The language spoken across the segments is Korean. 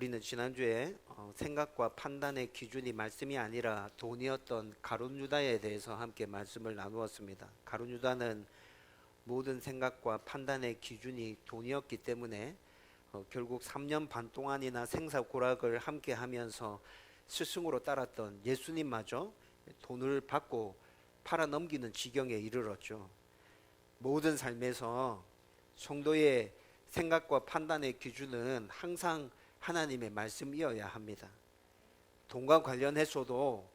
우리는 지난주에 생각과 판단의 기준이 말씀이 아니라 돈이었던 가룟 유다에 대해서 함께 말씀을 나누었습니다. 가룟 유다는 모든 생각과 판단의 기준이 돈이었기 때문에 결국 3년 반 동안이나 생사고락을 함께 하면서 스승으로 따랐던 예수님마저 돈을 받고 팔아넘기는 지경에 이르렀죠. 모든 삶에서 성도의 생각과 판단의 기준은 항상 하나님의 말씀이어야 합니다. 돈과 관련해서도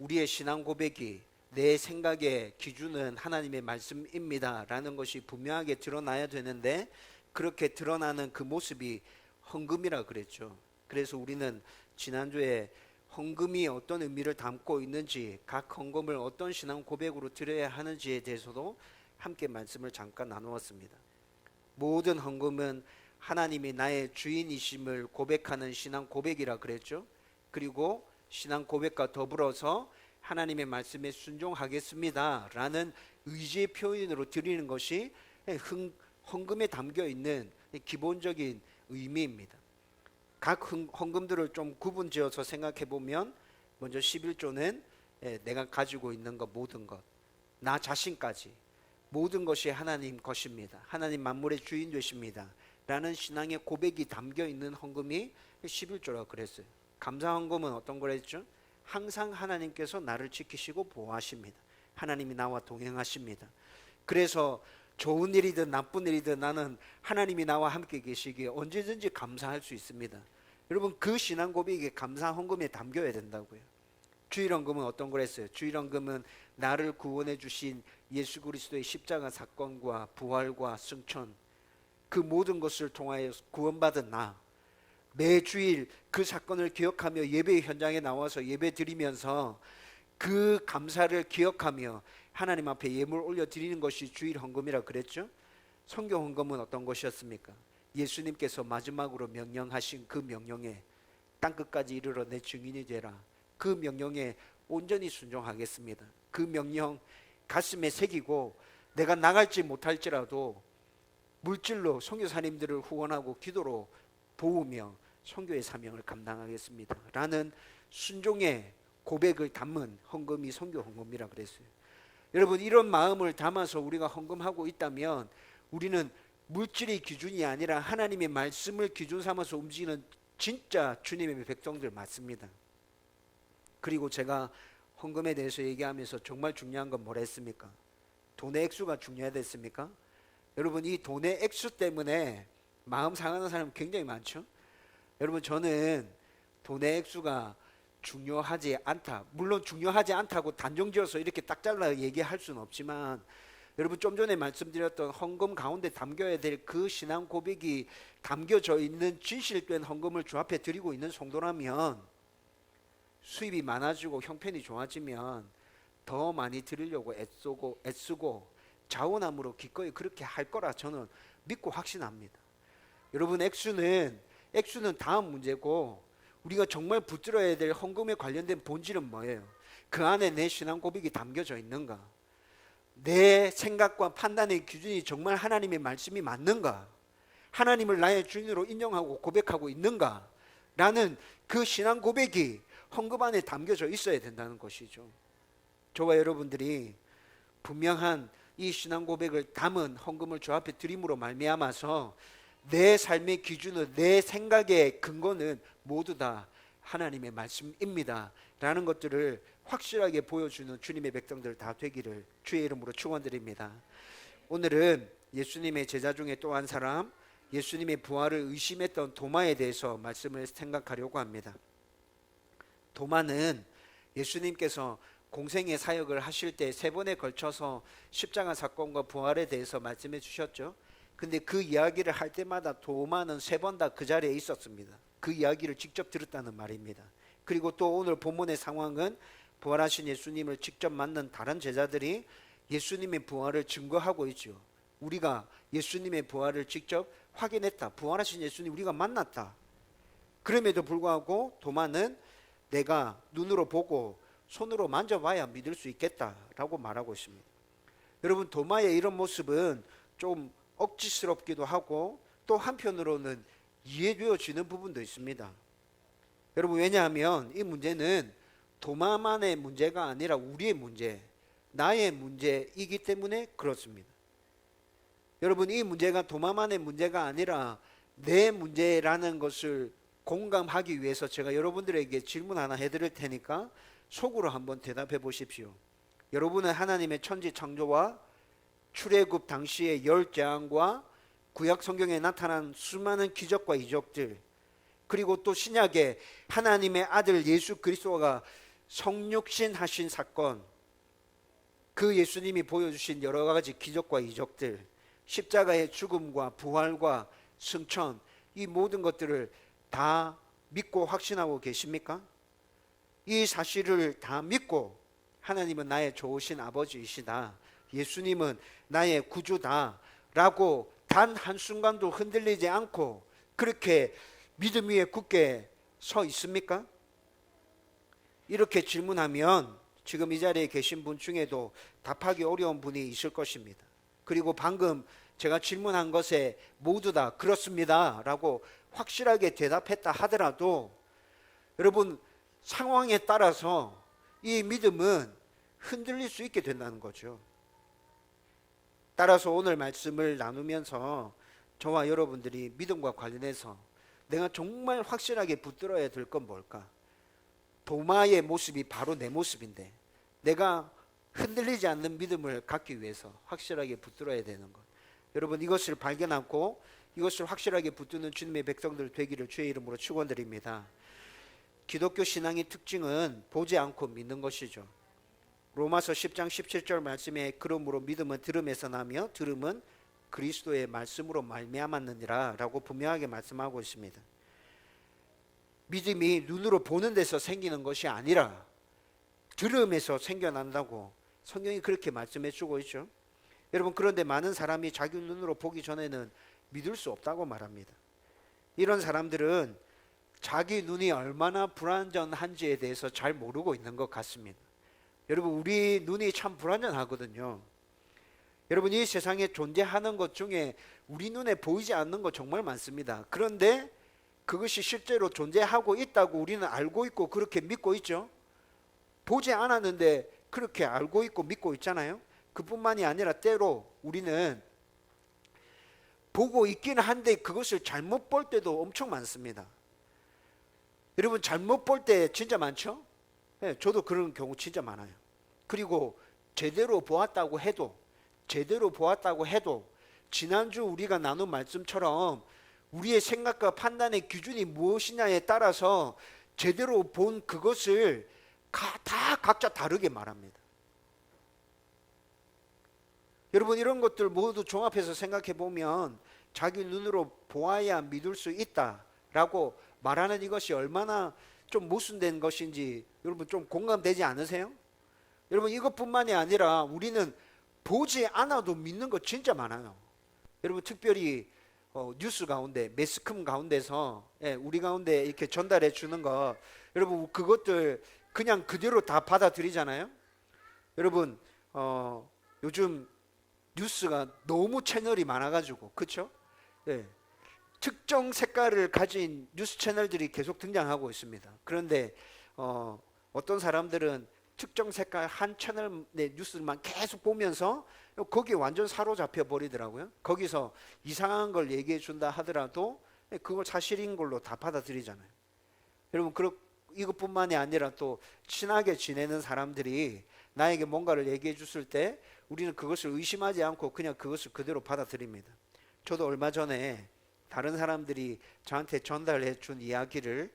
우리의 신앙 고백이 내 생각의 기준은 하나님의 말씀입니다 라는 것이 분명하게 드러나야 되는데, 그렇게 드러나는 그 모습이 헌금이라 그랬죠. 그래서 우리는 지난주에 헌금이 어떤 의미를 담고 있는지, 각 헌금을 어떤 신앙 고백으로 드려야 하는지에 대해서도 함께 말씀을 잠깐 나누었습니다. 모든 헌금은 하나님이 나의 주인이심을 고백하는 신앙 고백이라 그랬죠. 그리고 신앙 고백과 더불어서 하나님의 말씀에 순종하겠습니다 라는 의지의 표현으로 드리는 것이 헌금에 담겨 있는 기본적인 의미입니다. 각 헌금들을 좀 구분지어서 생각해 보면, 먼저 11조는 내가 가지고 있는 것, 모든 것, 나 자신까지 모든 것이 하나님 것입니다. 하나님 만물의 주인 되십니다 라는 신앙의 고백이 담겨 있는 헌금이 11조라고 그랬어요. 감사 헌금은 어떤 거랬죠? 항상 하나님께서 나를 지키시고 보호하십니다. 하나님이 나와 동행하십니다. 그래서 좋은 일이든 나쁜 일이든 나는 하나님이 나와 함께 계시기에 언제든지 감사할 수 있습니다. 여러분, 그 신앙 고백이 감사 헌금에 담겨야 된다고요. 주일헌금은 어떤 거랬어요? 주일헌금은 나를 구원해 주신 예수 그리스도의 십자가 사건과 부활과 승천, 그 모든 것을 통하여 구원받은 나, 매주일 그 사건을 기억하며 예배 현장에 나와서 예배 드리면서 그 감사를 기억하며 하나님 앞에 예물 올려드리는 것이 주일 헌금이라 그랬죠. 성교 헌금은 어떤 것이었습니까? 예수님께서 마지막으로 명령하신 그 명령에, 땅끝까지 이르러 내 증인이 되라, 그 명령에 온전히 순종하겠습니다. 그 명령 가슴에 새기고 내가 나갈지 못할지라도 물질로 선교사님들을 후원하고 기도로 도우며 선교의 사명을 감당하겠습니다 라는 순종의 고백을 담은 헌금이 선교 헌금이라 그랬어요. 여러분, 이런 마음을 담아서 우리가 헌금하고 있다면 우리는 물질이 기준이 아니라 하나님의 말씀을 기준 삼아서 움직이는 진짜 주님의 백성들 맞습니다. 그리고 제가 헌금에 대해서 얘기하면서 정말 중요한 건 뭐라 했습니까? 돈의 액수가 중요하댔습니까? 여러분, 이 돈의 액수 때문에 마음 상하는 사람 굉장히 많죠. 여러분, 저는 돈의 액수가 중요하지 않다, 물론 중요하지 않다고 단정지어서 이렇게 딱 잘라 얘기할 수는 없지만, 여러분, 좀 전에 말씀드렸던 헌금 가운데 담겨야 될 그 신앙 고백이 담겨져 있는 진실된 헌금을 주 앞에 드리고 있는 성도라면, 수입이 많아지고 형편이 좋아지면 더 많이 드리려고 애쓰고 자원함으로 기꺼이 그렇게 할 거라 저는 믿고 확신합니다. 여러분, 액수는 다음 문제고, 우리가 정말 붙들어야 될 헌금에 관련된 본질은 뭐예요? 그 안에 내 신앙 고백이 담겨져 있는가? 내 생각과 판단의 기준이 정말 하나님의 말씀이 맞는가? 하나님을 나의 주인으로 인정하고 고백하고 있는가? 라는 그 신앙 고백이 헌금 안에 담겨져 있어야 된다는 것이죠. 저와 여러분들이 분명한 이 신앙 고백을 담은 헌금을 주 앞에 드림으로 말미암아서 내 삶의 기준은, 내 생각의 근거는 모두 다 하나님의 말씀입니다 라는 것들을 확실하게 보여주는 주님의 백성들 다 되기를 주의 이름으로 축원드립니다. 오늘은 예수님의 제자 중에 또 한 사람, 예수님의 부활을 의심했던 도마에 대해서 말씀을 생각하려고 합니다. 도마는 예수님께서 공생의 사역을 하실 때 3번에 걸쳐서 십자가 사건과 부활에 대해서 말씀해 주셨죠. 근데 그 이야기를 할 때마다 도마는 3번 다 그 자리에 있었습니다. 그 이야기를 직접 들었다는 말입니다. 그리고 또 오늘 본문의 상황은 부활하신 예수님을 직접 만난 다른 제자들이 예수님의 부활을 증거하고 있죠. 우리가 예수님의 부활을 직접 확인했다, 부활하신 예수님 우리가 만났다. 그럼에도 불구하고 도마는 내가 눈으로 보고 손으로 만져봐야 믿을 수 있겠다라고 말하고 있습니다. 여러분, 도마의 이런 모습은 좀 억지스럽기도 하고 또 한편으로는 이해되어지는 부분도 있습니다. 여러분, 왜냐하면 이 문제는 도마만의 문제가 아니라 우리의 문제, 나의 문제이기 때문에 그렇습니다. 여러분, 이 문제가 도마만의 문제가 아니라 내 문제라는 것을 공감하기 위해서 제가 여러분들에게 질문 하나 해드릴 테니까 속으로 한번 대답해 보십시오. 여러분은 하나님의 천지 창조와 출애굽 당시의 열 재앙과 구약 성경에 나타난 수많은 기적과 이적들, 그리고 또 신약에 하나님의 아들 예수 그리스도가 성육신 하신 사건, 그 예수님이 보여주신 여러 가지 기적과 이적들, 십자가의 죽음과 부활과 승천, 이 모든 것들을 다 믿고 확신하고 계십니까? 이 사실을 다 믿고 하나님은 나의 좋으신 아버지이시다, 예수님은 나의 구주다 라고 단 한순간도 흔들리지 않고 그렇게 믿음 위에 굳게 서 있습니까? 이렇게 질문하면 지금 이 자리에 계신 분 중에도 답하기 어려운 분이 있을 것입니다. 그리고 방금 제가 질문한 것에 모두 다 그렇습니다 라고 확실하게 대답했다 하더라도 여러분, 상황에 따라서 이 믿음은 흔들릴 수 있게 된다는 거죠. 따라서 오늘 말씀을 나누면서 저와 여러분들이 믿음과 관련해서 내가 정말 확실하게 붙들어야 될 건 뭘까? 도마의 모습이 바로 내 모습인데 내가 흔들리지 않는 믿음을 갖기 위해서 확실하게 붙들어야 되는 것, 여러분, 이것을 발견하고 이것을 확실하게 붙드는 주님의 백성들 되기를 주의 이름으로 축원드립니다. 기독교 신앙의 특징은 보지 않고 믿는 것이죠. 로마서 10장 17절 말씀에 그러므로 믿음은 들음에서 나며 들음은 그리스도의 말씀으로 말미암았느니라 라고 분명하게 말씀하고 있습니다. 믿음이 눈으로 보는 데서 생기는 것이 아니라 들음에서 생겨난다고 성경이 그렇게 말씀해 주고 있죠. 여러분, 그런데 많은 사람이 자기 눈으로 보기 전에는 믿을 수 없다고 말합니다. 이런 사람들은 자기 눈이 얼마나 불완전한지에 대해서 잘 모르고 있는 것 같습니다. 여러분, 우리 눈이 참 불완전하거든요. 여러분, 이 세상에 존재하는 것 중에 우리 눈에 보이지 않는 것 정말 많습니다. 그런데 그것이 실제로 존재하고 있다고 우리는 알고 있고 그렇게 믿고 있죠. 보지 않았는데 그렇게 알고 있고 믿고 있잖아요. 그뿐만이 아니라 때로 우리는 보고 있기는 한데 그것을 잘못 볼 때도 엄청 많습니다. 여러분, 잘못 볼 때 진짜 많죠? 네, 저도 그런 경우 진짜 많아요. 그리고 제대로 보았다고 해도 지난주 우리가 나눈 말씀처럼 우리의 생각과 판단의 기준이 무엇이냐에 따라서 제대로 본 그것을 다 각자 다르게 말합니다. 여러분, 이런 것들 모두 종합해서 생각해 보면 자기 눈으로 보아야 믿을 수 있다라고 말하는 이것이 얼마나 좀 모순된 것인지 여러분 좀 공감되지 않으세요? 여러분, 이것뿐만이 아니라 우리는 보지 않아도 믿는 거 진짜 많아요. 여러분, 특별히 뉴스 가운데, 매스컴 가운데서 우리 가운데 이렇게 전달해 주는 거, 여러분 그것들 그냥 그대로 다 받아들이잖아요. 여러분, 요즘 뉴스가 너무 채널이 많아가지고, 그렇죠? 특정 색깔을 가진 뉴스 채널들이 계속 등장하고 있습니다. 그런데 어떤 사람들은 특정 색깔 한 채널 내 뉴스만 계속 보면서 거기에 완전 사로잡혀 버리더라고요. 거기서 이상한 걸 얘기해 준다 하더라도 그걸 사실인 걸로 다 받아들이잖아요. 여러분, 이것뿐만이 아니라 또 친하게 지내는 사람들이 나에게 뭔가를 얘기해 줬을 때 우리는 그것을 의심하지 않고 그냥 그것을 그대로 받아들입니다. 저도 얼마 전에 다른 사람들이 저한테 전달해 준 이야기를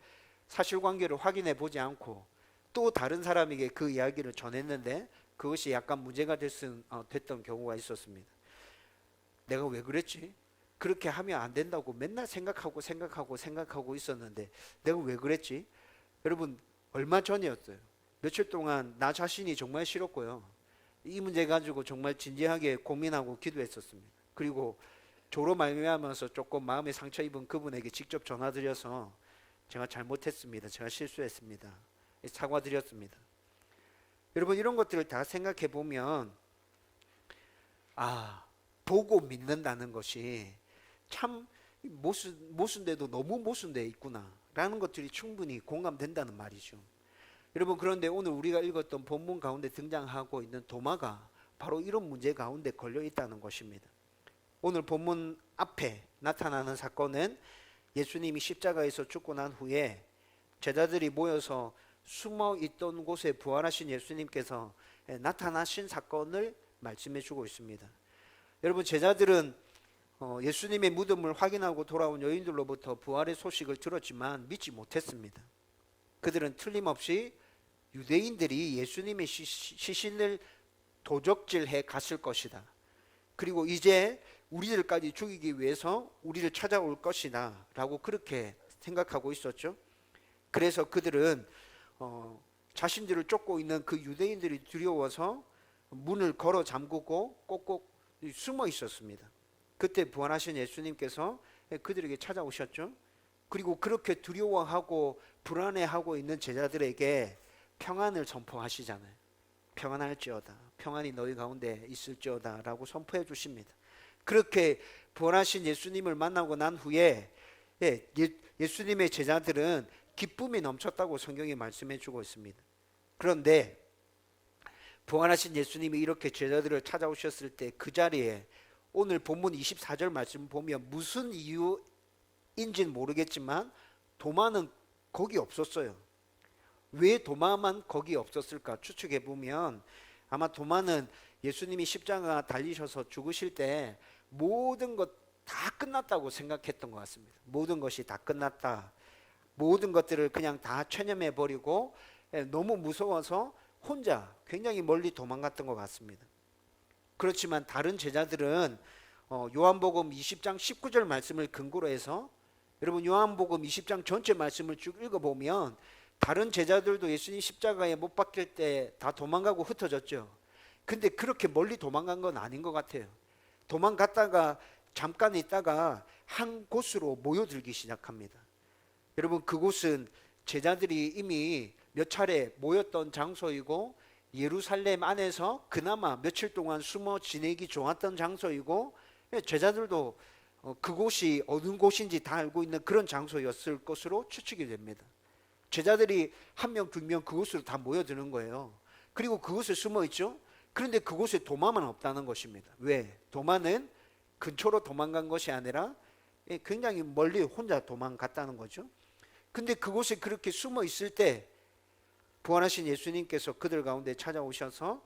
사실관계를 확인해 보지 않고 또 다른 사람에게 그 이야기를 전했는데 그것이 약간 문제가 됐던 경우가 있었습니다. 내가 왜 그랬지? 그렇게 하면 안 된다고 맨날 생각하고 있었는데 내가 왜 그랬지? 여러분, 얼마 전이었어요. 며칠 동안 나 자신이 정말 싫었고요. 이 문제 가지고 정말 진지하게 고민하고 기도했었습니다. 그리고 조로 말미암아서 조금 마음에 상처 입은 그분에게 직접 전화드려서 제가 잘못했습니다. 제가 실수했습니다. 사과드렸습니다. 여러분, 이런 것들을 다 생각해 보면 보고 믿는다는 것이 참 모순돼도 너무 모순돼 있구나라는 것들이 충분히 공감된다는 말이죠. 여러분, 그런데 오늘 우리가 읽었던 본문 가운데 등장하고 있는 도마가 바로 이런 문제 가운데 걸려 있다는 것입니다. 오늘 본문 앞에 나타나는 사건은 예수님이 십자가에서 죽고 난 후에 제자들이 모여서 숨어 있던 곳에 부활하신 예수님께서 나타나신 사건을 말씀해 주고 있습니다. 여러분, 제자들은 예수님의 무덤을 확인하고 돌아온 여인들로부터 부활의 소식을 들었지만 믿지 못했습니다. 그들은 틀림없이 유대인들이 예수님의 시신을 도적질해 갔을 것이다. 그리고 이제 우리들까지 죽이기 위해서 우리를 찾아올 것이다 라고 그렇게 생각하고 있었죠. 그래서 그들은 자신들을 쫓고 있는 그 유대인들이 두려워서 문을 걸어 잠그고 꼭꼭 숨어 있었습니다. 그때 부활하신 예수님께서 그들에게 찾아오셨죠. 그리고 그렇게 두려워하고 불안해하고 있는 제자들에게 평안을 선포하시잖아요. 평안할지어다, 평안이 너희 가운데 있을지어다 라고 선포해 주십니다. 그렇게 부활하신 예수님을 만나고 난 후에 예수님의 제자들은 기쁨이 넘쳤다고 성경이 말씀해 주고 있습니다. 그런데 부활하신 예수님이 이렇게 제자들을 찾아오셨을 때 그 자리에 오늘 본문 24절 말씀 보면 무슨 이유인지는 모르겠지만 도마는 거기 없었어요. 왜 도마만 거기 없었을까 추측해 보면 아마 도마는 예수님이 십자가 달리셔서 죽으실 때 모든 것 다 끝났다고 생각했던 것 같습니다. 모든 것이 다 끝났다. 모든 것들을 그냥 다 체념해 버리고 너무 무서워서 혼자 굉장히 멀리 도망갔던 것 같습니다. 그렇지만 다른 제자들은 요한복음 20장 19절 말씀을 근거로 해서 여러분 요한복음 20장 전체 말씀을 쭉 읽어보면 다른 제자들도 예수님 십자가에 못 박힐 때 다 도망가고 흩어졌죠. 근데 그렇게 멀리 도망간 건 아닌 것 같아요. 도망갔다가 잠깐 있다가 한 곳으로 모여들기 시작합니다. 여러분, 그곳은 제자들이 이미 몇 차례 모였던 장소이고 예루살렘 안에서 그나마 며칠 동안 숨어 지내기 좋았던 장소이고 제자들도 그곳이 어느 곳인지 다 알고 있는 그런 장소였을 것으로 추측이 됩니다. 제자들이 한 명, 두 명 그곳으로 다 모여드는 거예요. 그리고 그곳에 숨어 있죠. 그런데 그곳에 도마만 없다는 것입니다. 왜? 도마는 근처로 도망간 것이 아니라 굉장히 멀리 혼자 도망갔다는 거죠. 근데 그곳에 그렇게 숨어 있을 때 부활하신 예수님께서 그들 가운데 찾아오셔서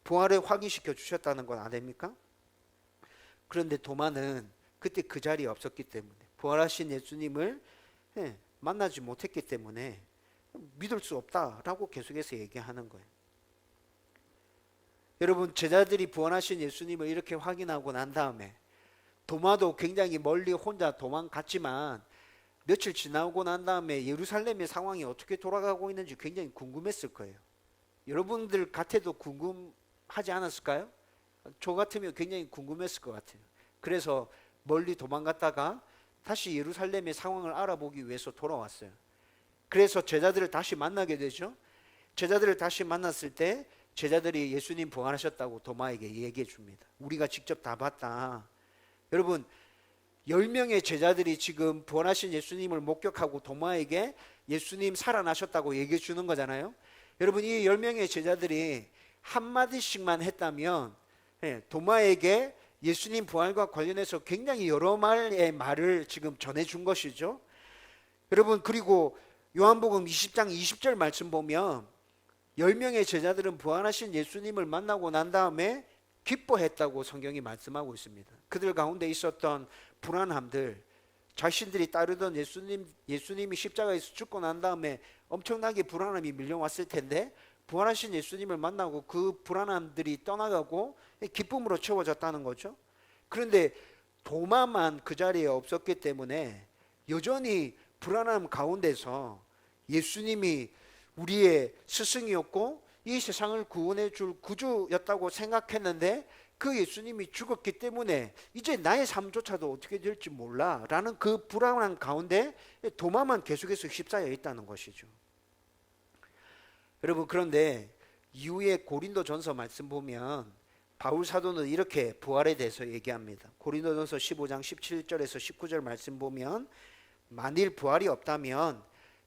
부활을 확인시켜 주셨다는 건 아닙니까? 그런데 도마는 그때 그 자리에 없었기 때문에 부활하신 예수님을 만나지 못했기 때문에 믿을 수 없다라고 계속해서 얘기하는 거예요. 여러분, 제자들이 부활하신 예수님을 이렇게 확인하고 난 다음에 도마도 굉장히 멀리 혼자 도망갔지만 며칠 지나고 난 다음에 예루살렘의 상황이 어떻게 돌아가고 있는지 굉장히 궁금했을 거예요. 여러분들 같아도 궁금하지 않았을까요? 저 같으면 굉장히 궁금했을 것 같아요. 그래서 멀리 도망갔다가 다시 예루살렘의 상황을 알아보기 위해서 돌아왔어요. 그래서 제자들을 다시 만나게 되죠. 제자들을 다시 만났을 때 제자들이 예수님 부활하셨다고 도마에게 얘기해 줍니다. 우리가 직접 다 봤다. 여러분, 10명의 제자들이 지금 부활하신 예수님을 목격하고 도마에게 예수님 살아나셨다고 얘기해 주는 거잖아요. 여러분, 이 10명의 제자들이 한마디씩만 했다면 도마에게 예수님 부활과 관련해서 굉장히 여러 말의 말을 지금 전해준 것이죠. 여러분, 그리고 요한복음 20장 20절 말씀 보면 10명의 제자들은 부활하신 예수님을 만나고 난 다음에 기뻐했다고 성경이 말씀하고 있습니다. 그들 가운데 있었던 불안함들, 자신들이 따르던 예수님이 십자가에서 죽고 난 다음에 엄청나게 불안함이 밀려왔을 텐데 부활하신 예수님을 만나고 그 불안함들이 떠나가고 기쁨으로 채워졌다는 거죠. 그런데 도마만 그 자리에 없었기 때문에 여전히 불안함 가운데서 예수님이 우리의 스승이었고 이 세상을 구원해 줄 구주였다고 생각했는데 그 예수님이 죽었기 때문에 이제 나의 삶조차도 어떻게 될지 몰라 라는 그 불안한 가운데 도마만 계속해서 휩싸여 있다는 것이죠. 여러분, 그런데 이후에 고린도전서 말씀 보면 바울 사도는 이렇게 부활에 대해서 얘기합니다. 고린도전서 15장 17절에서 19절 말씀 보면 만일 부활이 없다면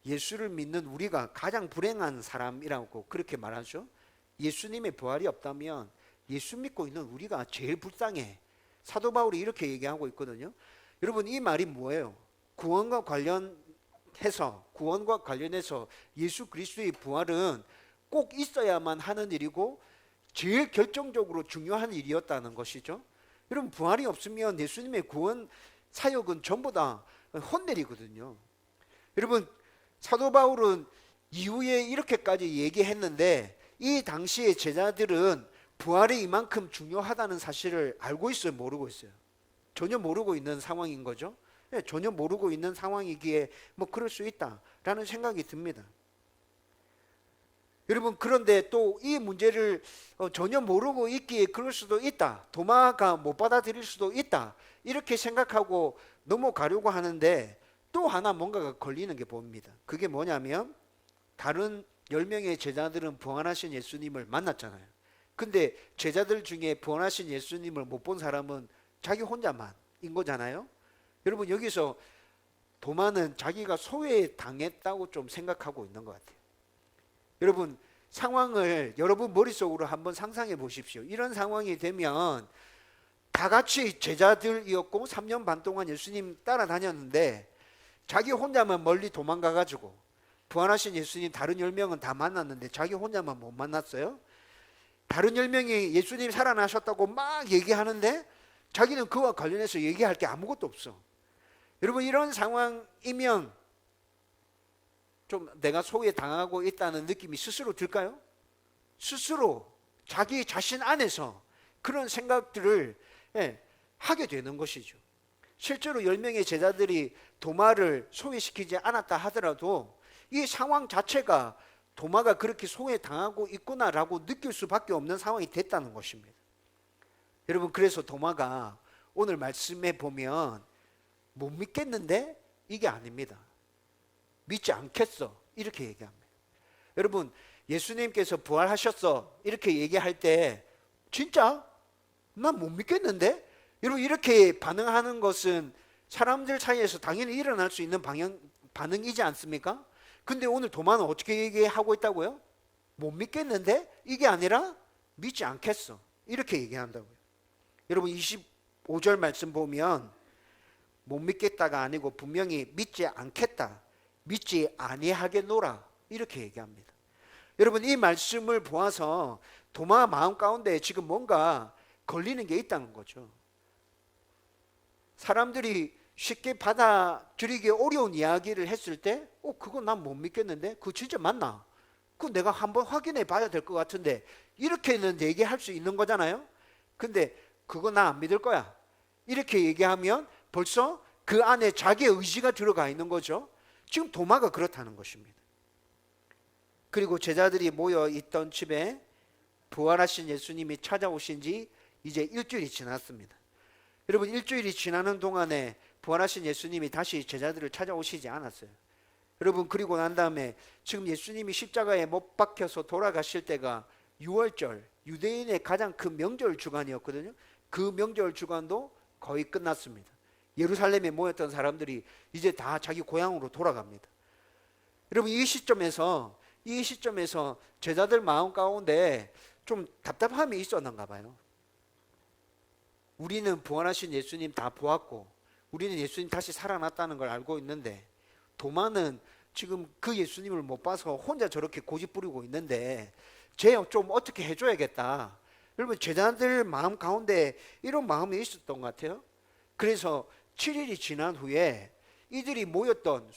예수를 믿는 우리가 가장 불행한 사람이라고 그렇게 말하죠. 예수님의 부활이 없다면 예수 믿고 있는 우리가 제일 불쌍해. 사도 바울이 이렇게 얘기하고 있거든요. 여러분, 이 말이 뭐예요? 구원과 관련해서 예수 그리스도의 부활은 꼭 있어야만 하는 일이고 제일 결정적으로 중요한 일이었다는 것이죠. 여러분, 부활이 없으면 예수님의 구원 사역은 전부 다 헛내리거든요. 여러분, 사도 바울은 이후에 이렇게까지 얘기했는데 이 당시의 제자들은 부활이 이만큼 중요하다는 사실을 알고 있어요, 모르고 있어요? 전혀 모르고 있는 상황인 거죠. 전혀 모르고 있는 상황이기에 뭐 그럴 수 있다라는 생각이 듭니다. 여러분, 그런데 또 이 문제를 전혀 모르고 있기에 그럴 수도 있다, 도마가 못 받아들일 수도 있다, 이렇게 생각하고 넘어가려고 하는데 또 하나 뭔가가 걸리는 게 보입니다. 그게 뭐냐면 다른 10명의 제자들은 부활하신 예수님을 만났잖아요. 근데 제자들 중에 부활하신 예수님을 못 본 사람은 자기 혼자만인 거잖아요. 여러분, 여기서 도마는 자기가 소외당했다고 좀 생각하고 있는 것 같아요. 여러분, 상황을 여러분 머릿속으로 한번 상상해 보십시오. 이런 상황이 되면 다 같이 제자들이었고 3년 반 동안 예수님 따라다녔는데 자기 혼자만 멀리 도망가가지고 부활하신 예수님 다른 10명은 다 만났는데 자기 혼자만 못 만났어요. 다른 10명이 예수님 살아나셨다고 막 얘기하는데 자기는 그와 관련해서 얘기할 게 아무것도 없어. 여러분, 이런 상황이면 좀 내가 소외당하고 있다는 느낌이 스스로 들까요? 스스로 자기 자신 안에서 그런 생각들을 하게 되는 것이죠. 실제로 10명의 제자들이 도마를 소외시키지 않았다 하더라도 이 상황 자체가 도마가 그렇게 소외당하고 있구나라고 느낄 수밖에 없는 상황이 됐다는 것입니다. 여러분, 그래서 도마가 오늘 말씀에 보면 못 믿겠는데 이게 아닙니다. 믿지 않겠어, 이렇게 얘기합니다. 여러분, 예수님께서 부활하셨어 이렇게 얘기할 때 진짜? 난 못 믿겠는데? 여러분, 이렇게 반응하는 것은 사람들 사이에서 당연히 일어날 수 있는 반응이지 않습니까? 근데 오늘 도마는 어떻게 얘기하고 있다고요? 못 믿겠는데? 이게 아니라 믿지 않겠어, 이렇게 얘기한다고요. 여러분, 25절 말씀 보면 못 믿겠다가 아니고 분명히 믿지 않겠다, 믿지 아니하겠노라, 이렇게 얘기합니다. 여러분, 이 말씀을 보아서 도마 마음 가운데 지금 뭔가 걸리는 게 있다는 거죠. 사람들이 쉽게 받아들이기 어려운 이야기를 했을 때 그거 난 못 믿겠는데? 그거 진짜 맞나? 그거 내가 한번 확인해 봐야 될 것 같은데, 이렇게는 얘기할 수 있는 거잖아요. 근데 그거 나 안 믿을 거야, 이렇게 얘기하면 벌써 그 안에 자기의 의지가 들어가 있는 거죠. 지금 도마가 그렇다는 것입니다. 그리고 제자들이 모여 있던 집에 부활하신 예수님이 찾아오신 지 이제 일주일이 지났습니다. 여러분, 일주일이 지나는 동안에 부활하신 예수님이 다시 제자들을 찾아오시지 않았어요. 여러분, 그리고 난 다음에 지금 예수님이 십자가에 못 박혀서 돌아가실 때가 6월절, 유대인의 가장 큰 명절 주간이었거든요. 그 명절 주간도 거의 끝났습니다. 예루살렘에 모였던 사람들이 이제 다 자기 고향으로 돌아갑니다. 여러분, 이 시점에서 제자들 마음 가운데 좀 답답함이 있었는가 봐요. 우리는 부활하신 예수님 다 보았고 우리는 예수님 다시 살아났다는 걸 알고 있는데 도마는 지금 그 예수님을 못 봐서 혼자 저렇게 고집 부리고 있는데 쟤 좀 어떻게 해줘야겠다. 여러분, 제자들 마음 가운데 이런 마음이 있었던 것 같아요. 그래서 7일이 지난 후에 이들이 모였던,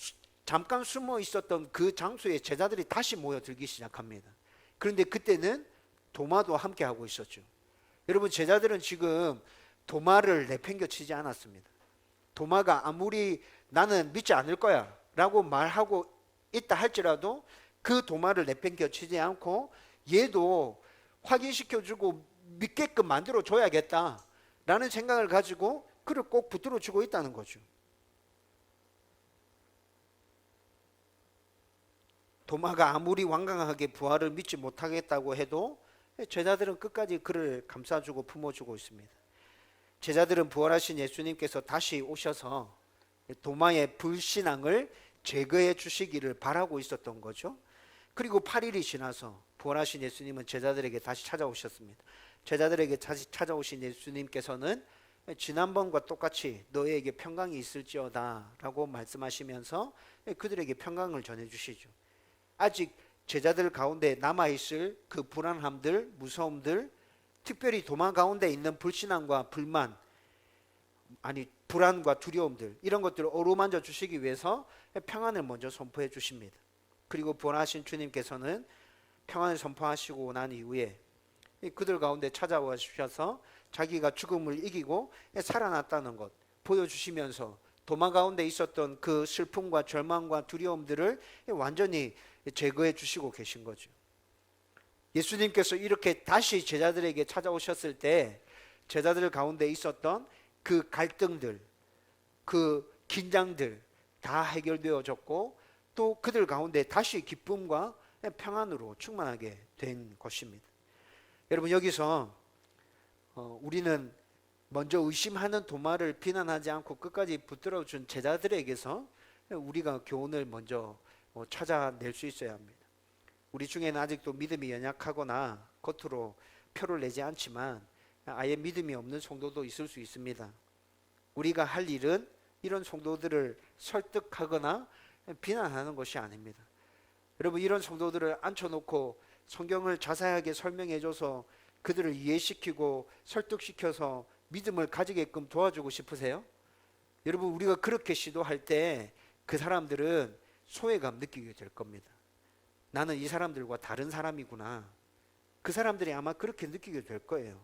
잠깐 숨어 있었던 그 장소에 제자들이 다시 모여들기 시작합니다. 그런데 그때는 도마도 함께 하고 있었죠. 여러분, 제자들은 지금 도마를 내팽겨치지 않았습니다. 도마가 아무리 나는 믿지 않을 거야 라고 말하고 있다 할지라도 그 도마를 내팽겨치지 않고 얘도 확인시켜주고 믿게끔 만들어줘야겠다 라는 생각을 가지고 그를 꼭 붙들어주고 있다는 거죠. 도마가 아무리 완강하게 부활을 믿지 못하겠다고 해도 제자들은 끝까지 그를 감싸주고 품어주고 있습니다. 제자들은 부활하신 예수님께서 다시 오셔서 도마의 불신앙을 제거해 주시기를 바라고 있었던 거죠. 그리고 8일이 지나서 부활하신 예수님은 제자들에게 다시 찾아오셨습니다. 제자들에게 다시 찾아오신 예수님께서는 지난번과 똑같이 너희에게 평강이 있을지어다 라고 말씀하시면서 그들에게 평강을 전해주시죠. 아직 제자들 가운데 남아있을 그 불안함들, 무서움들, 특별히 도마 가운데 있는 불신앙과 불만, 불안과 두려움들, 이런 것들을 어루만져 주시기 위해서 평안을 먼저 선포해 주십니다. 그리고 부활하신 주님께서는 평안을 선포하시고 난 이후에 그들 가운데 찾아와 주셔서 자기가 죽음을 이기고 살아났다는 것 보여주시면서 도마 가운데 있었던 그 슬픔과 절망과 두려움들을 완전히 제거해 주시고 계신 거죠. 예수님께서 이렇게 다시 제자들에게 찾아오셨을 때 제자들 가운데 있었던 그 갈등들, 그 긴장들 다 해결되어졌고 또 그들 가운데 다시 기쁨과 평안으로 충만하게 된 것입니다. 여러분, 여기서 우리는 먼저 의심하는 도마를 비난하지 않고 끝까지 붙들어준 제자들에게서 우리가 교훈을 먼저 찾아낼 수 있어야 합니다. 우리 중에는 아직도 믿음이 연약하거나 겉으로 표를 내지 않지만 아예 믿음이 없는 성도도 있을 수 있습니다. 우리가 할 일은 이런 성도들을 설득하거나 비난하는 것이 아닙니다. 여러분, 이런 성도들을 앉혀놓고 성경을 자세하게 설명해줘서 그들을 이해시키고 설득시켜서 믿음을 가지게끔 도와주고 싶으세요? 여러분, 우리가 그렇게 시도할 때 그 사람들은 소외감 느끼게 될 겁니다. 나는 이 사람들과 다른 사람이구나. 그 사람들이 아마 그렇게 느끼게 될 거예요.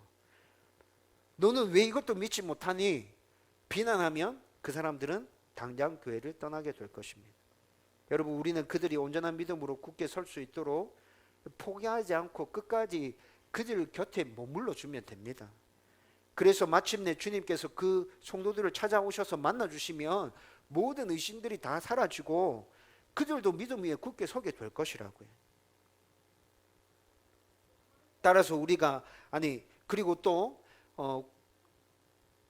너는 왜 이것도 믿지 못하니? 비난하면 그 사람들은 당장 교회를 떠나게 될 것입니다. 여러분, 우리는 그들이 온전한 믿음으로 굳게 설 수 있도록 포기하지 않고 끝까지 그들 곁에 머물러 주면 됩니다. 그래서 마침내 주님께서 그 성도들을 찾아오셔서 만나주시면 모든 의심들이 다 사라지고 그들도 믿음 위에 굳게 서게 될 것이라고요. 따라서 우리가 그리고 또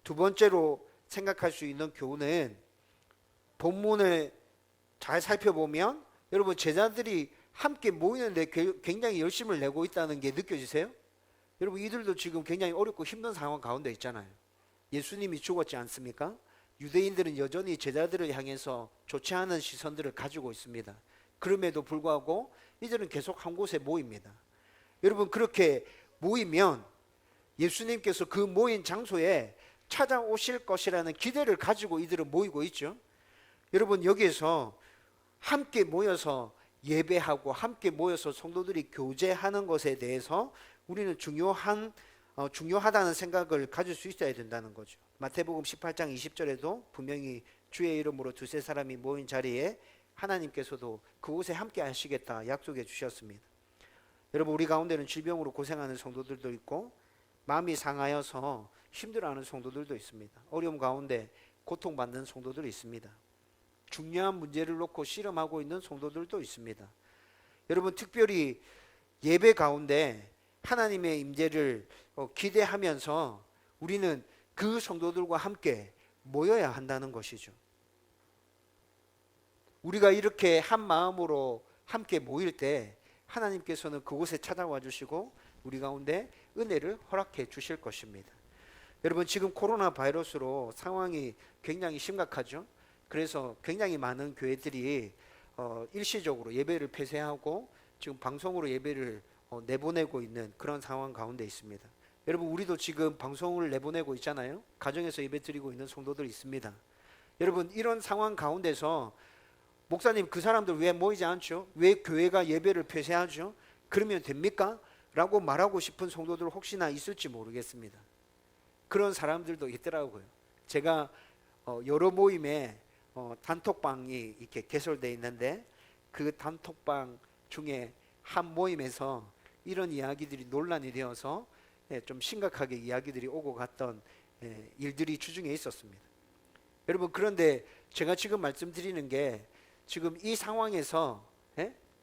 두 번째로 생각할 수 있는 교훈은 본문을 잘 살펴보면 여러분, 제자들이 함께 모이는데 굉장히 열심을 내고 있다는 게 느껴지세요? 여러분, 이들도 지금 굉장히 어렵고 힘든 상황 가운데 있잖아요. 예수님이 죽었지 않습니까? 유대인들은 여전히 제자들을 향해서 좋지 않은 시선들을 가지고 있습니다. 그럼에도 불구하고 이들은 계속 한 곳에 모입니다. 여러분, 그렇게 모이면 예수님께서 그 모인 장소에 찾아오실 것이라는 기대를 가지고 이들은 모이고 있죠. 여러분, 여기에서 함께 모여서 예배하고 함께 모여서 성도들이 교제하는 것에 대해서 우리는 중요하다는 생각을 가질 수 있어야 된다는 거죠. 마태복음 18장 20절에도 분명히 주의 이름으로 두세 사람이 모인 자리에 하나님께서도 그곳에 함께 하시겠다 약속해 주셨습니다. 여러분, 우리 가운데는 질병으로 고생하는 성도들도 있고 마음이 상하여서 힘들어하는 성도들도 있습니다. 어려움 가운데 고통받는 성도들이 있습니다. 중요한 문제를 놓고 씨름하고 있는 성도들도 있습니다. 여러분, 특별히 예배 가운데 하나님의 임재를 기대하면서 우리는 그 성도들과 함께 모여야 한다는 것이죠. 우리가 이렇게 한 마음으로 함께 모일 때 하나님께서는 그곳에 찾아와 주시고 우리 가운데 은혜를 허락해 주실 것입니다. 여러분, 지금 코로나 바이러스로 상황이 굉장히 심각하죠. 그래서 굉장히 많은 교회들이 일시적으로 예배를 폐쇄하고 지금 방송으로 예배를 내보내고 있는 그런 상황 가운데 있습니다. 여러분, 우리도 지금 방송을 내보내고 있잖아요. 가정에서 예배 드리고 있는 성도들 있습니다. 여러분, 이런 상황 가운데서 목사님, 그 사람들 왜 모이지 않죠? 왜 교회가 예배를 폐쇄하죠? 그러면 됩니까? 라고 말하고 싶은 성도들 혹시나 있을지 모르겠습니다. 그런 사람들도 있더라고요. 제가 여러 모임에 단톡방이 이렇게 개설되어 있는데 그 단톡방 중에 한 모임에서 이런 이야기들이 논란이 되어서 좀 심각하게 이야기들이 오고 갔던 일들이 주중에 있었습니다. 여러분, 그런데 제가 지금 말씀드리는 게 지금 이 상황에서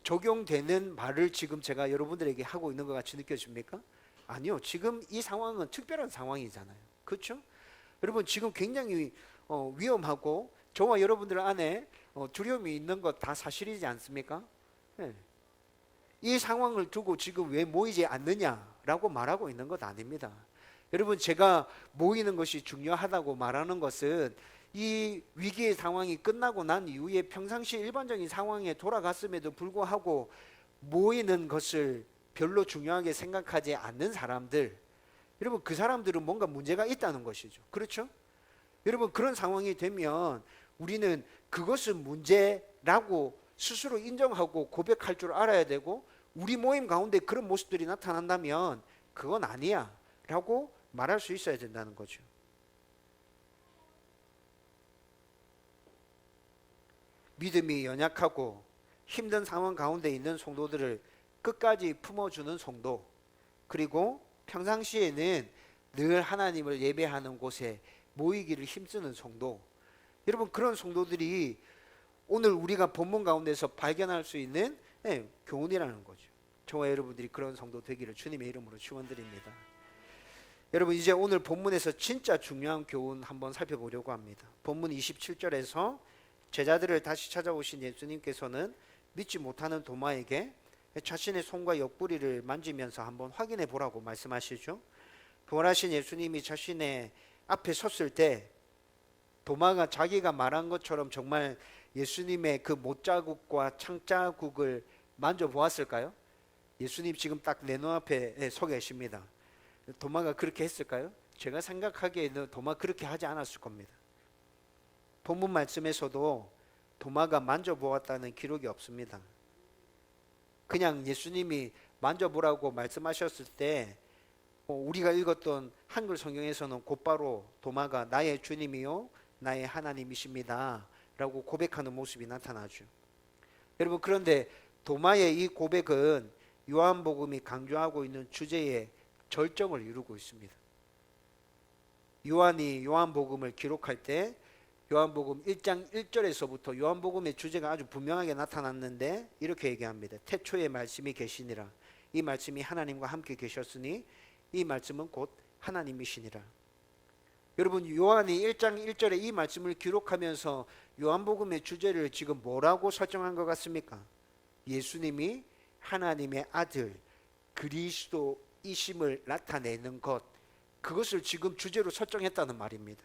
적용되는 말을 지금 제가 여러분들에게 하고 있는 것 같이 느껴집니까? 아니요. 지금 이 상황은 특별한 상황이잖아요. 그렇죠? 여러분 지금 굉장히 위험하고 저와 여러분들 안에 두려움이 있는 것 다 사실이지 않습니까? 네. 이 상황을 두고 지금 왜 모이지 않느냐라고 말하고 있는 것 아닙니다. 여러분 제가 모이는 것이 중요하다고 말하는 것은 이 위기의 상황이 끝나고 난 이후에 평상시 일반적인 상황에 돌아갔음에도 불구하고 모이는 것을 별로 중요하게 생각하지 않는 사람들, 여러분 그 사람들은 뭔가 문제가 있다는 것이죠. 그렇죠? 여러분 그런 상황이 되면 우리는 그것은 문제라고 스스로 인정하고 고백할 줄 알아야 되고, 우리 모임 가운데 그런 모습들이 나타난다면 그건 아니야 라고 말할 수 있어야 된다는 거죠. 믿음이 연약하고 힘든 상황 가운데 있는 성도들을 끝까지 품어주는 성도, 그리고 평상시에는 늘 하나님을 예배하는 곳에 모이기를 힘쓰는 성도, 여러분 그런 성도들이 오늘 우리가 본문 가운데서 발견할 수 있는 교훈이라는 거죠. 저와 여러분들이 그런 성도 되기를 주님의 이름으로 축원드립니다. 여러분 이제 오늘 본문에서 진짜 중요한 교훈 한번 살펴보려고 합니다. 본문 27절에서 제자들을 다시 찾아오신 예수님께서는 믿지 못하는 도마에게 자신의 손과 옆구리를 만지면서 한번 확인해 보라고 말씀하시죠. 부활하신 예수님이 자신의 앞에 섰을 때 도마가 자기가 말한 것처럼 정말 예수님의 그 못자국과 창자국을 만져보았을까요? 예수님 지금 딱 내 눈앞에 서 계십니다. 도마가 그렇게 했을까요? 제가 생각하기에는 도마 그렇게 하지 않았을 겁니다. 본문 말씀에서도 도마가 만져보았다는 기록이 없습니다. 그냥 예수님이 만져보라고 말씀하셨을 때 우리가 읽었던 한글 성경에서는 곧바로 도마가 나의 주님이요 나의 하나님이십니다 라고 고백하는 모습이 나타나죠. 여러분 그런데 도마의 이 고백은 요한복음이 강조하고 있는 주제의 절정을 이루고 있습니다. 요한이 요한복음을 기록할 때 요한복음 1장 1절에서부터 요한복음의 주제가 아주 분명하게 나타났는데 이렇게 얘기합니다. 태초에 말씀이 계시니라. 이 말씀이 하나님과 함께 계셨으니 이 말씀은 곧 하나님이시니라. 여러분 요한이 1장 1절에 이 말씀을 기록하면서 요한복음의 주제를 지금 뭐라고 설정한 것 같습니까? 예수님이 하나님의 아들 그리스도이심을 나타내는 것, 그것을 지금 주제로 설정했다는 말입니다.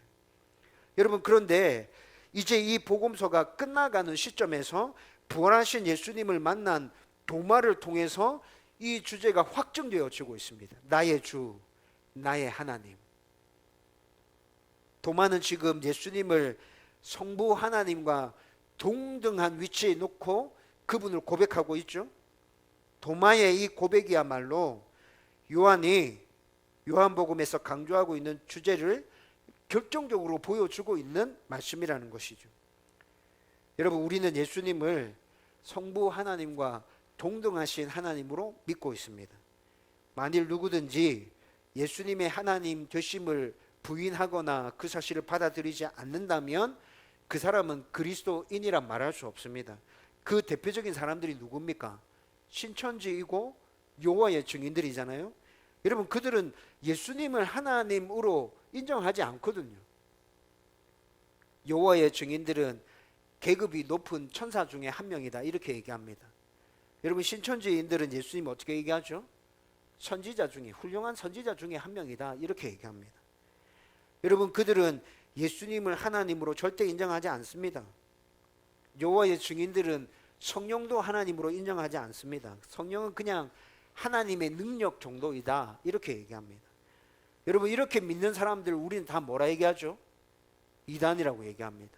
여러분 그런데 이제 이 복음서가 끝나가는 시점에서 부활하신 예수님을 만난 도마를 통해서 이 주제가 확정되어지고 있습니다. 나의 주, 나의 하나님. 도마는 지금 예수님을 성부 하나님과 동등한 위치에 놓고 그분을 고백하고 있죠. 도마의 이 고백이야말로 요한이 요한복음에서 강조하고 있는 주제를 결정적으로 보여주고 있는 말씀이라는 것이죠. 여러분 우리는 예수님을 성부 하나님과 동등하신 하나님으로 믿고 있습니다. 만일 누구든지 예수님의 하나님 되심을 부인하거나 그 사실을 받아들이지 않는다면 그 사람은 그리스도인이란 말할 수 없습니다. 그 대표적인 사람들이 누굽니까? 신천지이고 여호와의 증인들이잖아요. 여러분 그들은 예수님을 하나님으로 인정하지 않거든요. 여호와의 증인들은 계급이 높은 천사 중에 한 명이다 이렇게 얘기합니다. 여러분 신천지인들은 예수님 어떻게 얘기하죠? 선지자 중에, 훌륭한 선지자 중에 한 명이다 이렇게 얘기합니다. 여러분 그들은 예수님을 하나님으로 절대 인정하지 않습니다. 여호와의 증인들은 성령도 하나님으로 인정하지 않습니다. 성령은 그냥 하나님의 능력 정도이다 이렇게 얘기합니다. 여러분 이렇게 믿는 사람들 우리는 다 뭐라 얘기하죠? 이단이라고 얘기합니다.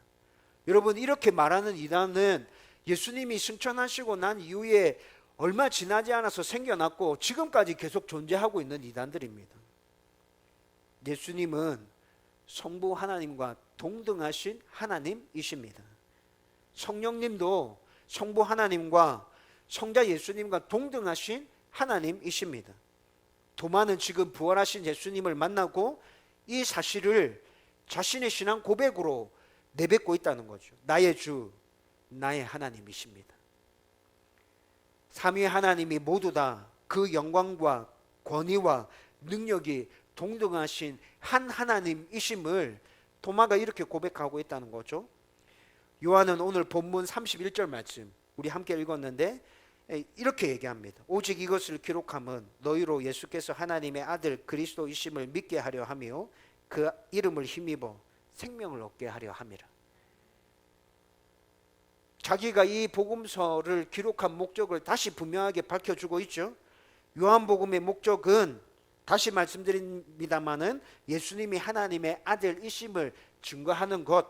여러분 이렇게 말하는 이단은 예수님이 승천하시고 난 이후에 얼마 지나지 않아서 생겨났고 지금까지 계속 존재하고 있는 이단들입니다. 예수님은 성부 하나님과 동등하신 하나님이십니다. 성령님도 성부 하나님과 성자 예수님과 동등하신 하나님이십니다. 도마는 지금 부활하신 예수님을 만나고 이 사실을 자신의 신앙 고백으로 내뱉고 있다는 거죠. 나의 주, 나의 하나님이십니다. 삼위 하나님이 모두 다 그 영광과 권위와 능력이 동등하신 한 하나님이심을 도마가 이렇게 고백하고 있다는 거죠. 요한은 오늘 본문 31절 말씀 우리 함께 읽었는데 이렇게 얘기합니다. 오직 이것을 기록함은 너희로 예수께서 하나님의 아들 그리스도이심을 믿게 하려 하며 그 이름을 힘입어 생명을 얻게 하려 함이라. 자기가 이 복음서를 기록한 목적을 다시 분명하게 밝혀주고 있죠. 요한복음의 목적은 다시 말씀드립니다마는 예수님이 하나님의 아들이심을 증거하는 것.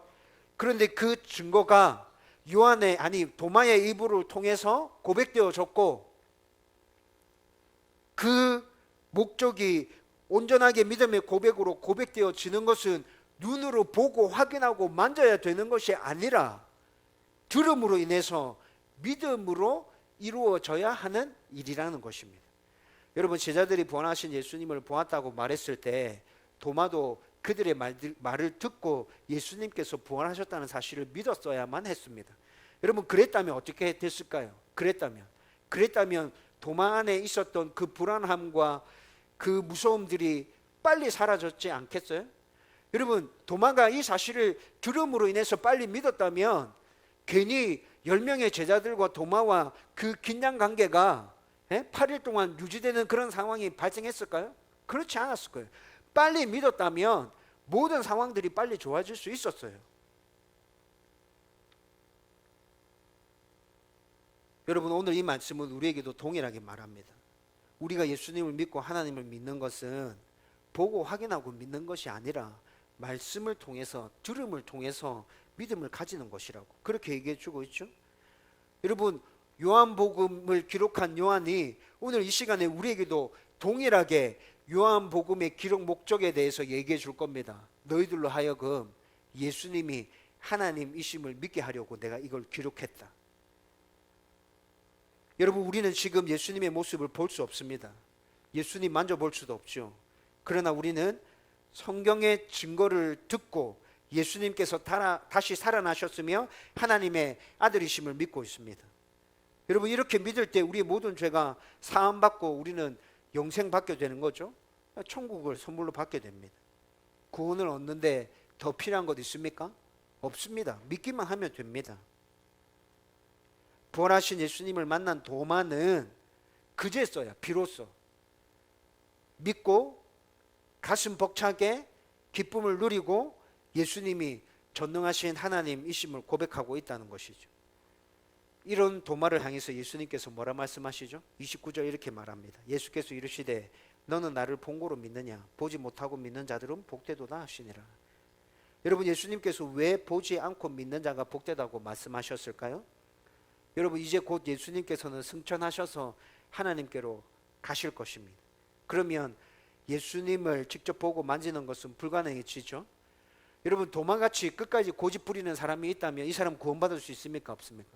그런데 그 증거가 도마의 입을 통해서 고백되어졌고, 그 목적이 온전하게 믿음의 고백으로 고백되어지는 것은 눈으로 보고 확인하고 만져야 되는 것이 아니라 들음으로 인해서 믿음으로 이루어져야 하는 일이라는 것입니다. 여러분, 제자들이 부활하신 예수님을 보았다고 말했을 때 도마도 그들의 말을 듣고 예수님께서 부활하셨다는 사실을 믿었어야만 했습니다. 여러분, 그랬다면 어떻게 됐을까요? 그랬다면 도마 안에 있었던 그 불안함과 그 무서움들이 빨리 사라졌지 않겠어요? 여러분, 도마가 이 사실을 들음으로 인해서 빨리 믿었다면 괜히 10명의 제자들과 도마와 그 긴장 관계가 8일 동안 유지되는 그런 상황이 발생했을까요? 그렇지 않았을 거예요. 빨리 믿었다면 모든 상황들이 빨리 좋아질 수 있었어요. 여러분, 오늘 이 말씀은 우리에게도 동일하게 말합니다. 우리가 예수님을 믿고 하나님을 믿는 것은 보고 확인하고 믿는 것이 아니라 말씀을 통해서, 들음을 통해서 믿음을 가지는 것이라고 그렇게 얘기해 주고 있죠. 여러분, 요한복음을 기록한 요한이 오늘 이 시간에 우리에게도 동일하게 요한복음의 기록 목적에 대해서 얘기해 줄 겁니다. 너희들로 하여금 예수님이 하나님이심을 믿게 하려고 내가 이걸 기록했다. 여러분, 우리는 지금 예수님의 모습을 볼 수 없습니다. 예수님 만져볼 수도 없죠. 그러나 우리는 성경의 증거를 듣고 예수님께서 다시 살아나셨으며 하나님의 아들이심을 믿고 있습니다. 여러분, 이렇게 믿을 때 우리의 모든 죄가 사함받고 우리는 영생 받게 되는 거죠. 천국을 선물로 받게 됩니다. 구원을 얻는데 더 필요한 것 있습니까? 없습니다. 믿기만 하면 됩니다. 부활하신 예수님을 만난 도마는 그제서야 비로소 믿고 가슴 벅차게 기쁨을 누리고 예수님이 전능하신 하나님이심을 고백하고 있다는 것이죠. 이런 도마를 향해서 예수님께서 뭐라 말씀하시죠? 29절 이렇게 말합니다. 예수께서 이르시되 너는 나를 본고로 믿느냐? 보지 못하고 믿는 자들은 복되도다 하시니라. 여러분, 예수님께서 왜 보지 않고 믿는 자가 복되다고 말씀하셨을까요? 여러분, 이제 곧 예수님께서는 승천하셔서 하나님께로 가실 것입니다. 그러면 예수님을 직접 보고 만지는 것은 불가능해지죠. 여러분, 도마같이 끝까지 고집 부리는 사람이 있다면 이 사람 구원받을 수 있습니까? 없습니까?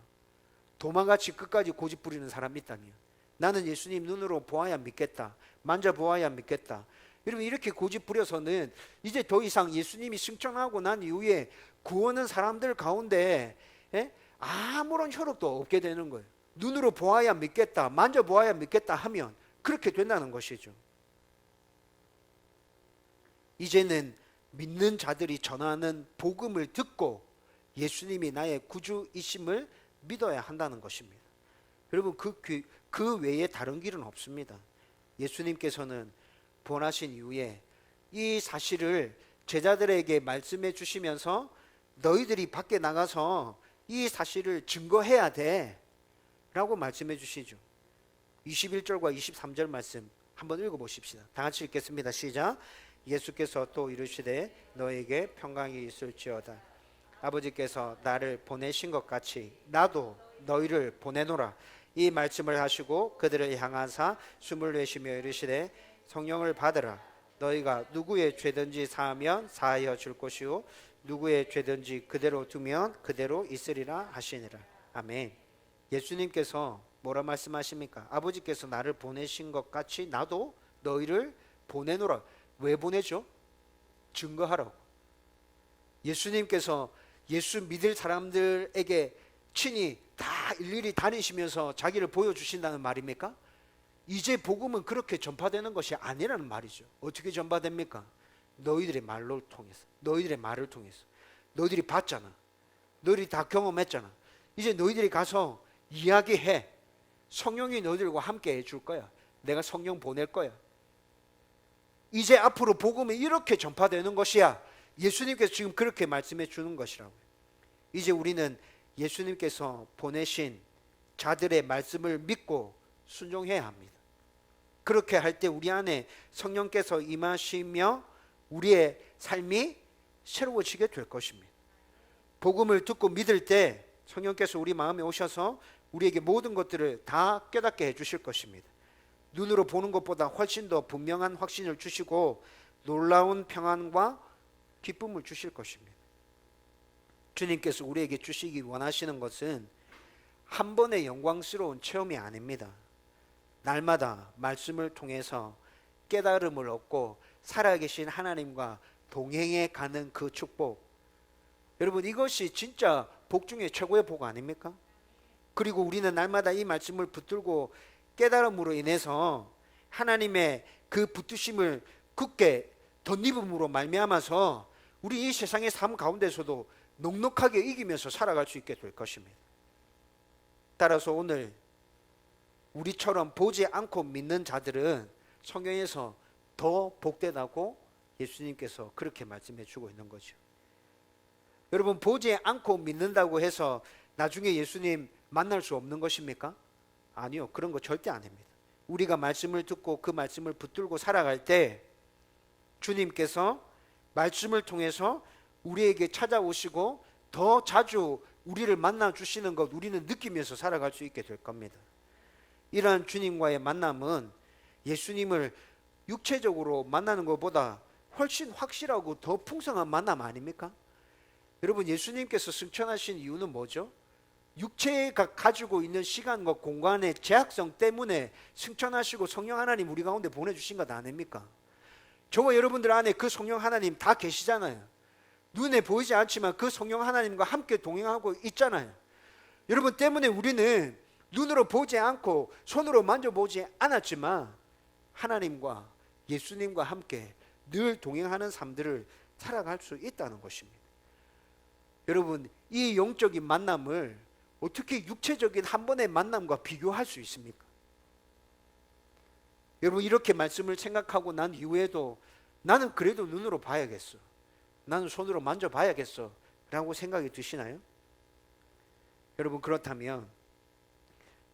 도마같이 끝까지 고집 부리는 사람이 있다면 나는 예수님 눈으로 보아야 믿겠다, 만져보아야 믿겠다. 여러분, 이렇게 고집 부려서는 이제 더 이상 예수님이 승천하고 난 이후에 구원은 사람들 가운데 아무런 효력도 없게 되는 거예요. 눈으로 보아야 믿겠다, 만져보아야 믿겠다 하면 그렇게 된다는 것이죠. 이제는 믿는 자들이 전하는 복음을 듣고 예수님이 나의 구주이심을 믿어야 한다는 것입니다. 여러분, 그 외에 다른 길은 없습니다. 예수님께서는 부활하신 이후에 이 사실을 제자들에게 말씀해 주시면서 너희들이 밖에 나가서 이 사실을 증거해야 돼 라고 말씀해 주시죠. 21절과 23절 말씀 한번 읽어보십시다. 다 같이 읽겠습니다. 시작. 예수께서 또 이르시되 너에게 평강이 있을지어다. 아버지께서 나를 보내신 것 같이 나도 너희를 보내노라. 이 말씀을 하시고 그들을 향하사 숨을 내쉬며 이르시되 성령을 받으라. 너희가 누구의 죄든지 사하면 사하여 줄 것이요 누구의 죄든지 그대로 두면 그대로 있으리라 하시니라. 아멘. 예수님께서 뭐라 말씀하십니까? 아버지께서 나를 보내신 것 같이 나도 너희를 보내노라. 왜 보내죠? 증거하라고. 예수님께서 예수 믿을 사람들에게 친히 다 일일이 다니시면서 자기를 보여주신다는 말입니까? 이제 복음은 그렇게 전파되는 것이 아니라는 말이죠. 어떻게 전파됩니까? 너희들의 말을 통해서, 너희들의 말을 통해서. 너희들이 봤잖아. 너희들이 다 경험했잖아. 이제 너희들이 가서 이야기해. 성령이 너희들과 함께 해줄 거야. 내가 성령 보낼 거야. 이제 앞으로 복음이 이렇게 전파되는 것이야. 예수님께서 지금 그렇게 말씀해 주는 것이라고요. 이제 우리는 예수님께서 보내신 자들의 말씀을 믿고 순종해야 합니다. 그렇게 할 때 우리 안에 성령께서 임하시며 우리의 삶이 새로워지게 될 것입니다. 복음을 듣고 믿을 때 성령께서 우리 마음에 오셔서 우리에게 모든 것들을 다 깨닫게 해주실 것입니다. 눈으로 보는 것보다 훨씬 더 분명한 확신을 주시고 놀라운 평안과 기쁨을 주실 것입니다. 주님께서 우리에게 주시기 원하시는 것은 한 번의 영광스러운 체험이 아닙니다. 날마다 말씀을 통해서 깨달음을 얻고 살아계신 하나님과 동행해 가는 그 축복. 여러분, 이것이 진짜 복 중에 최고의 복 아닙니까? 그리고 우리는 날마다 이 말씀을 붙들고 깨달음으로 인해서 하나님의 그 붙드심을 굳게 덧입음으로 말미암아서 우리 이 세상의 삶 가운데서도 넉넉하게 이기면서 살아갈 수 있게 될 것입니다. 따라서 오늘 우리처럼 보지 않고 믿는 자들은 성경에서 더 복되다고 예수님께서 그렇게 말씀해 주고 있는 거죠. 여러분, 보지 않고 믿는다고 해서 나중에 예수님 만날 수 없는 것입니까? 아니요, 그런 거 절대 아닙니다. 우리가 말씀을 듣고 그 말씀을 붙들고 살아갈 때 주님께서 말씀을 통해서 우리에게 찾아오시고 더 자주 우리를 만나 주시는 것 우리는 느끼면서 살아갈 수 있게 될 겁니다. 이러한 주님과의 만남은 예수님을 육체적으로 만나는 것보다 훨씬 확실하고 더 풍성한 만남 아닙니까? 여러분, 예수님께서 승천하신 이유는 뭐죠? 육체가 가지고 있는 시간과 공간의 제약성 때문에 승천하시고 성령 하나님 우리 가운데 보내주신 것 아닙니까? 저와 여러분들 안에 그 성령 하나님 다 계시잖아요. 눈에 보이지 않지만 그 성령 하나님과 함께 동행하고 있잖아요. 여러분 때문에 우리는 눈으로 보지 않고 손으로 만져보지 않았지만 하나님과 예수님과 함께 늘 동행하는 삶들을 살아갈 수 있다는 것입니다. 여러분, 이 영적인 만남을 어떻게 육체적인 한 번의 만남과 비교할 수 있습니까? 여러분, 이렇게 말씀을 생각하고 난 이후에도 나는 그래도 눈으로 봐야겠어, 나는 손으로 만져봐야겠어 라고 생각이 드시나요? 여러분, 그렇다면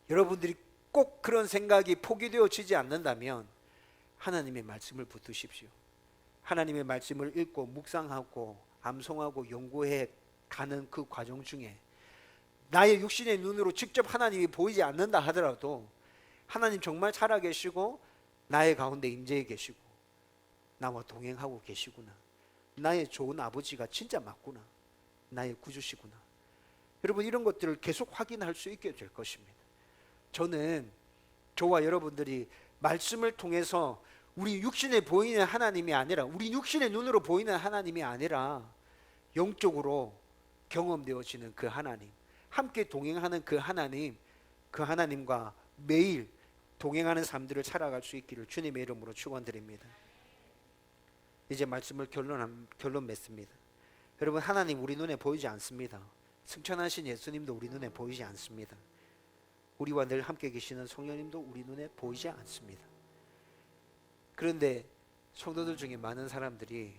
여러분들이 꼭 그런 생각이 포기되어지지 않는다면 하나님의 말씀을 붙드십시오. 하나님의 말씀을 읽고 묵상하고 암송하고 연구해 가는 그 과정 중에 나의 육신의 눈으로 직접 하나님이 보이지 않는다 하더라도 하나님 정말 살아계시고 나의 가운데 임재해 계시고 나와 동행하고 계시구나, 나의 좋은 아버지가 진짜 맞구나, 나의 구주시구나, 여러분 이런 것들을 계속 확인할 수 있게 될 것입니다. 저는 저와 여러분들이 말씀을 통해서 우리 육신에 보이는 하나님이 아니라, 우리 육신의 눈으로 보이는 하나님이 아니라 영적으로 경험되어지는 그 하나님, 함께 동행하는 그 하나님, 그 하나님과 매일 동행하는 삶들을 살아갈 수 있기를 주님의 이름으로 축원드립니다. 이제 말씀을 결론 맺습니다. 여러분, 하나님 우리 눈에 보이지 않습니다. 승천하신 예수님도 우리 눈에 보이지 않습니다. 우리와 늘 함께 계시는 성령님도 우리 눈에 보이지 않습니다. 그런데 성도들 중에 많은 사람들이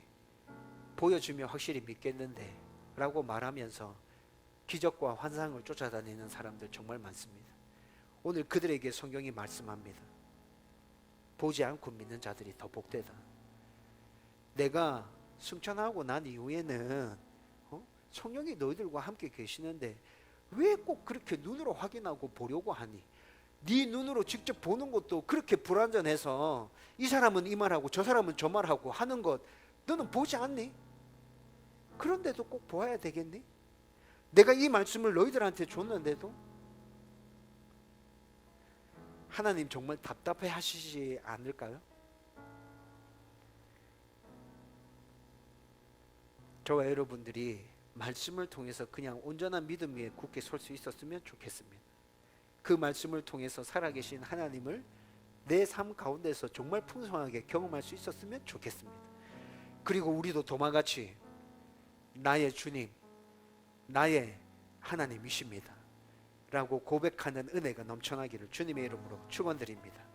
보여주면 확실히 믿겠는데 라고 말하면서 기적과 환상을 쫓아다니는 사람들 정말 많습니다. 오늘 그들에게 성경이 말씀합니다. 보지 않고 믿는 자들이 더 복되다. 내가 승천하고 난 이후에는 성령이 너희들과 함께 계시는데 왜 꼭 그렇게 눈으로 확인하고 보려고 하니? 네 눈으로 직접 보는 것도 그렇게 불완전해서 이 사람은 이 말하고 저 사람은 저 말하고 하는 것 너는 보지 않니? 그런데도 꼭 보아야 되겠니? 내가 이 말씀을 너희들한테 줬는데도? 하나님 정말 답답해 하시지 않을까요? 저와 여러분들이 말씀을 통해서 그냥 온전한 믿음 위에 굳게 설 수 있었으면 좋겠습니다. 그 말씀을 통해서 살아계신 하나님을 내 삶 가운데서 정말 풍성하게 경험할 수 있었으면 좋겠습니다. 그리고 우리도 도마같이 나의 주님, 나의 하나님이십니다 라고 고백하는 은혜가 넘쳐나기를 주님의 이름으로 축원드립니다.